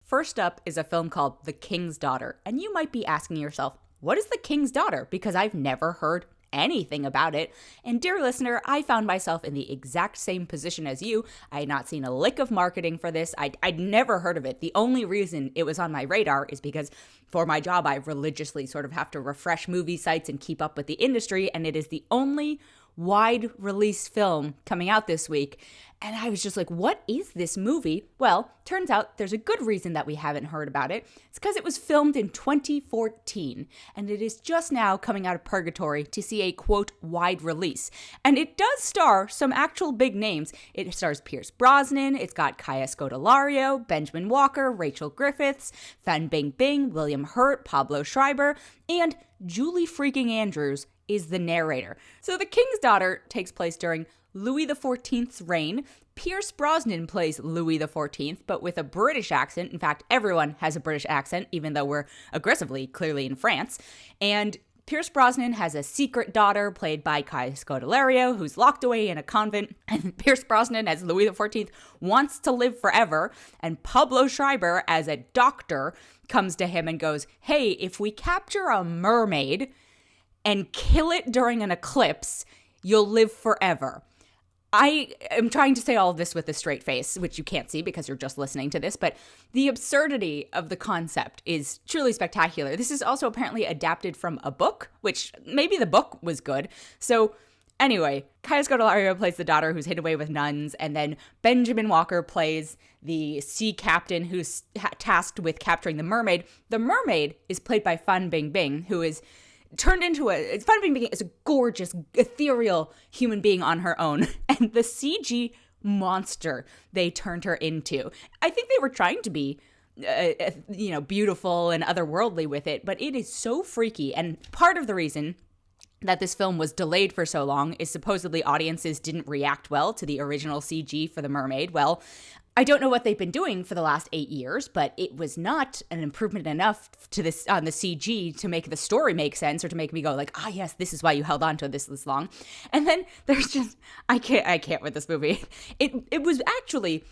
First up is a film called The King's Daughter, and you might be asking yourself, what is The King's Daughter? Because I've never heard anything about it. And dear listener, I found myself in the exact same position as you. I had not seen a lick of marketing for this. I'd never heard of it. The only reason it was on my radar is because for my job, I religiously sort of have to refresh movie sites and keep up with the industry, and it is the only wide release film coming out this week. And I was just like, what is this movie? Well, turns out there's a good reason that we haven't heard about it. It's because it was filmed in 2014, and it is just now coming out of purgatory to see a, quote, wide release. And it does star some actual big names. It stars Pierce Brosnan, it's got Kaya Scodelario, Benjamin Walker, Rachel Griffiths, Bingbing, William Hurt, Pablo Schreiber, and Julie freaking Andrews is the narrator. So The King's Daughter takes place during Louis XIV's reign. Pierce Brosnan plays Louis XIV, but with a British accent. In fact, everyone has a British accent, even though we're aggressively, clearly in France. And Pierce Brosnan has a secret daughter played by Kaya Scodelario, who's locked away in a convent. And Pierce Brosnan, as Louis XIV, wants to live forever. And Pablo Schreiber, as a doctor, comes to him and goes, hey, if we capture a mermaid and kill it during an eclipse, you'll live forever. I am trying to say all of this with a straight face, which you can't see because you're just listening to this, but the absurdity of the concept is truly spectacular. This is also apparently adapted from a book, which maybe the book was good. So anyway, Kaya Scodelario plays the daughter who's hid away with nuns, and then Benjamin Walker plays the sea captain who's tasked with capturing the mermaid. The mermaid is played by Bingbing, who is turned into Bingbing is a gorgeous, ethereal human being on her own. And the CG monster they turned her into. I think they were trying to be, beautiful and otherworldly with it, but it is so freaky. And part of the reason that this film was delayed for so long is supposedly audiences didn't react well to the original CG for the mermaid. Well, I don't know what they've been doing for the last 8 years, but it was not an improvement enough to this on the CG to make the story make sense or to make me go like, yes, this is why you held on to this long. And then there's just, I can't with this movie. It was actually,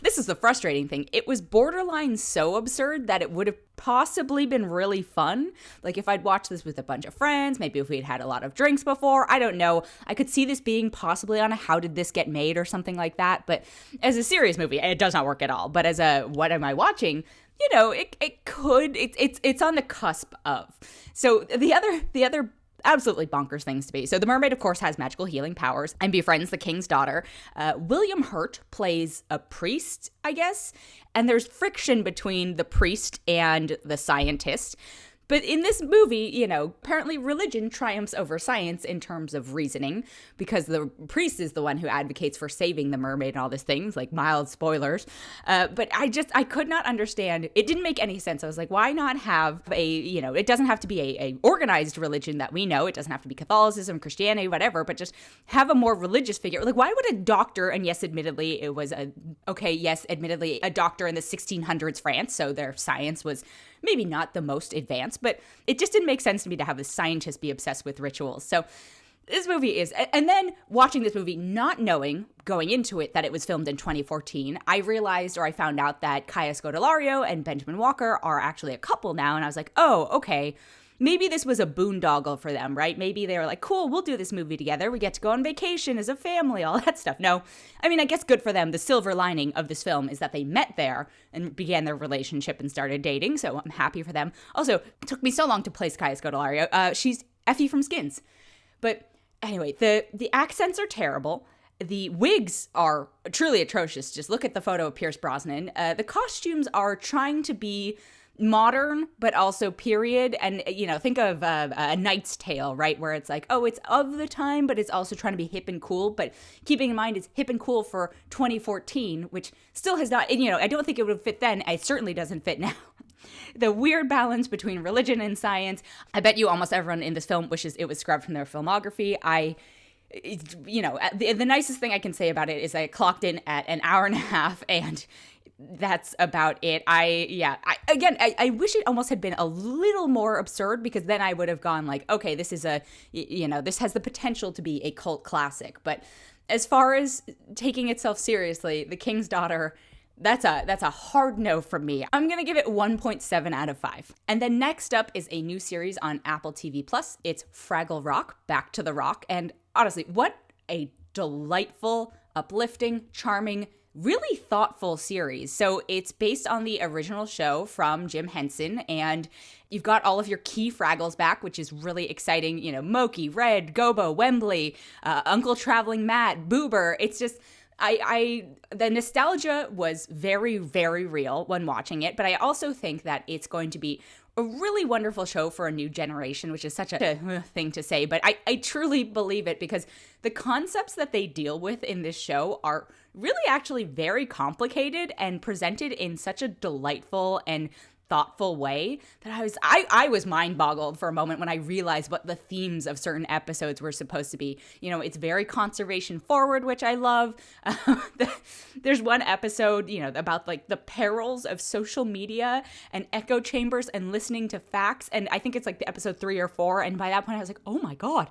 this is the frustrating thing. It was borderline so absurd that it would have possibly been really fun. Like if I'd watched this with a bunch of friends, maybe if we'd had a lot of drinks before, I don't know. I could see this being possibly on a How Did This Get Made or something like that. But as a serious movie, it does not work at all. But as a what am I watching? It's on the cusp of. So the other absolutely bonkers things to be. So the mermaid, of course, has magical healing powers and befriends the king's daughter. William Hurt plays a priest, I guess, and there's friction between the priest and the scientist. But in this movie, apparently religion triumphs over science in terms of reasoning because the priest is the one who advocates for saving the mermaid and all these things, like mild spoilers. But I could not understand. It didn't make any sense. I was like, why not have it doesn't have to be a organized religion that we know. It doesn't have to be Catholicism, Christianity, whatever, but just have a more religious figure. Like, why would a doctor, and yes, admittedly, a doctor in the 1600s France, so their science was maybe not the most advanced, but it just didn't make sense to me to have a scientist be obsessed with rituals. So this movie is, and then watching this movie, not knowing going into it that it was filmed in 2014, I found out that Kaya Scodelario and Benjamin Walker are actually a couple now. And I was like, oh, okay. Maybe this was a boondoggle for them, right? Maybe they were like, cool, we'll do this movie together. We get to go on vacation as a family, all that stuff. No, I mean, I guess good for them. The silver lining of this film is that they met there and began their relationship and started dating. So I'm happy for them. Also, it took me so long to place Kaya Scodelario. She's Effie from Skins. But anyway, the accents are terrible. The wigs are truly atrocious. Just look at the photo of Pierce Brosnan. The costumes are trying to be modern, but also period. And, think of a Knight's Tale, right? Where it's like, oh, it's of the time, but it's also trying to be hip and cool. But keeping in mind it's hip and cool for 2014, which still has not, I don't think it would fit then. It certainly doesn't fit now. The weird balance between religion and science. I bet you almost everyone in this film wishes it was scrubbed from their filmography. The nicest thing I can say about it is I clocked in at an hour and a half, and that's about it. I wish it almost had been a little more absurd, because then I would have gone like, okay, this is this has the potential to be a cult classic. But as far as taking itself seriously, The King's Daughter, That's a hard no from me. I'm going to give it 1.7 out of 5. And then next up is a new series on Apple TV Plus. It's Fraggle Rock, Back to the Rock. And honestly, what a delightful, uplifting, charming, really thoughtful series. So it's based on the original show from Jim Henson, and you've got all of your key Fraggles back, which is really exciting. You know, Moki, Red, Gobo, Wembley, Uncle Traveling Matt, Boober. It's just... the nostalgia was very, very real when watching it, but I also think that it's going to be a really wonderful show for a new generation, which is such a thing to say, but I truly believe it because the concepts that they deal with in this show are really actually very complicated and presented in such a delightful and thoughtful way that I was mind boggled for a moment when I realized what the themes of certain episodes were supposed to be. You know, it's very conservation forward, which I love. There's one episode, you know, about like the perils of social media and echo chambers and listening to facts. And I think it's like the episode 3 or 4. And by that point I was like, oh my God.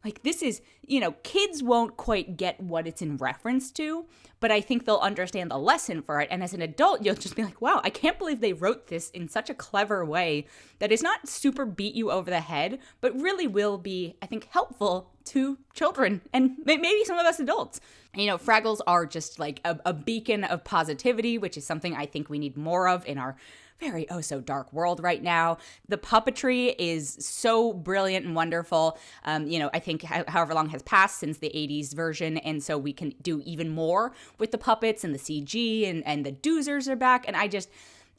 Like, this is, you know, kids won't quite get what it's in reference to, but I think they'll understand the lesson for it. And as an adult, you'll just be like, wow, I can't believe they wrote this in such a clever way that is not super beat you over the head, but really will be, I think, helpful to children and maybe some of us adults. You know, Fraggles are just like a beacon of positivity, which is something I think we need more of in our very so dark world right now. The puppetry is so brilliant and wonderful. You know, I think however long has passed since the 80s version, and so we can do even more with the puppets and the CG, and the doozers are back, and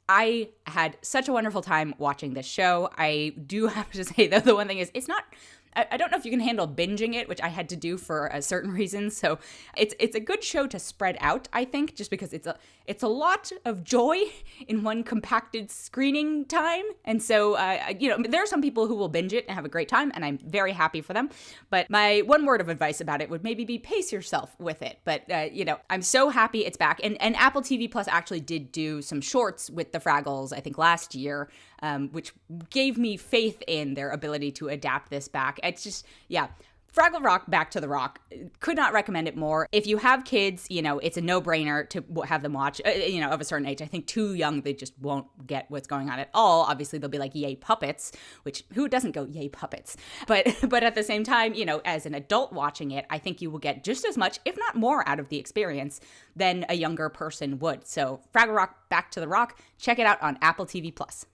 I had such a wonderful time watching this show. I do have to say, though, the one thing is, it's not... I don't know if you can handle binging it, which I had to do for a certain reason. So it's a good show to spread out, I think, just because it's a lot of joy in one compacted screening time. And so, you know, there are some people who will binge it and have a great time, and I'm very happy for them. But my one word of advice about it would maybe be pace yourself with it. But, you know, I'm so happy it's back. And Apple TV Plus actually did do some shorts with the Fraggles, I think, last year, which gave me faith in their ability to adapt this back. It's just, yeah, Fraggle Rock, Back to the Rock. Could not recommend it more. If you have kids, you know, it's a no-brainer to have them watch, you know, of a certain age. I think too young, they just won't get what's going on at all. Obviously, they'll be like, yay, puppets, which who doesn't go, yay, puppets? But at the same time, you know, as an adult watching it, I think you will get just as much, if not more, out of the experience than a younger person would. So Fraggle Rock, Back to the Rock, check it out on Apple TV Plus.